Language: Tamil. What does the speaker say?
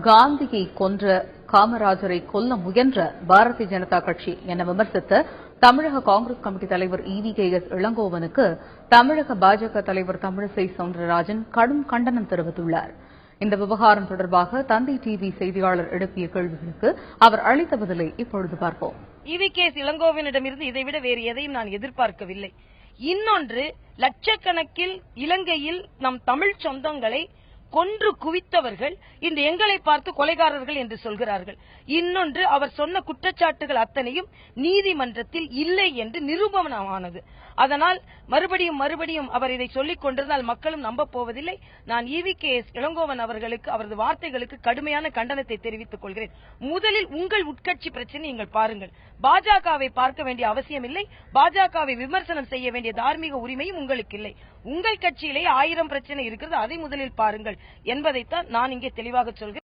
காந்தியை கொன்ற காமராஜரை கொல்ல முயன்ற பாரதிய ஜனதா கட்சி என விமர்சித்த தமிழக காங்கிரஸ் கமிட்டி தலைவர் EVKS இளங்கோவனுக்கு தமிழக பாஜக தலைவர் தமிழிசை சவுந்தரராஜன் கடும் கண்டனம் தெரிவித்துள்ளார். இந்த விவகாரம் தொடர்பாக தந்தை டிவி செய்தியாளர் எழுப்பிய கேள்விகளுக்கு அவர் அளித்த பதிலை இப்பொழுது பார்ப்போம். EVKS இளங்கோவனிடமிருந்து இதைவிட வேறு எதையும் நான் எதிர்பார்க்கவில்லை. இன்னொன்று, லட்சக்கணக்கில் இலங்கையில் நம் தமிழ் சொந்தங்களை கொன்று குவித்தவர்கள் இந்த எங்களை பார்த்து கொலைகாரர்கள் என்று சொல்கிறார்கள். இன்னொன்று, அவர் சொன்ன குற்றச்சாட்டுகள் அத்தனையும் நீதிமன்றத்தில் இல்லை என்று நிரூபணமானது. அதனால் மறுபடியும் அவர் இதை சொல்லிக் கொண்டிருந்தால் மக்களும் நம்பப் போவதில்லை. நான் EVKS இளங்கோவன் அவர்களுக்கு அவரது வார்த்தைகளுக்கு கடுமையான கண்டனத்தை தெரிவித்துக் கொள்கிறேன். முதலில் உங்கள் உட்கட்சி பிரச்சனை நீங்கள் பாருங்கள். பாஜகவை பார்க்க வேண்டிய அவசியம் இல்லை. பாஜகவை விமர்சனம் செய்ய வேண்டிய தார்மீக உரிமையும் உங்களுக்கு இல்லை. உங்கள் கட்சியிலே 1000 பிரச்சனை இருக்கிறது, அதை முதலில் பாருங்கள் என்பதைத்தான் நான் இங்கே தெளிவாக சொல்கிறேன்.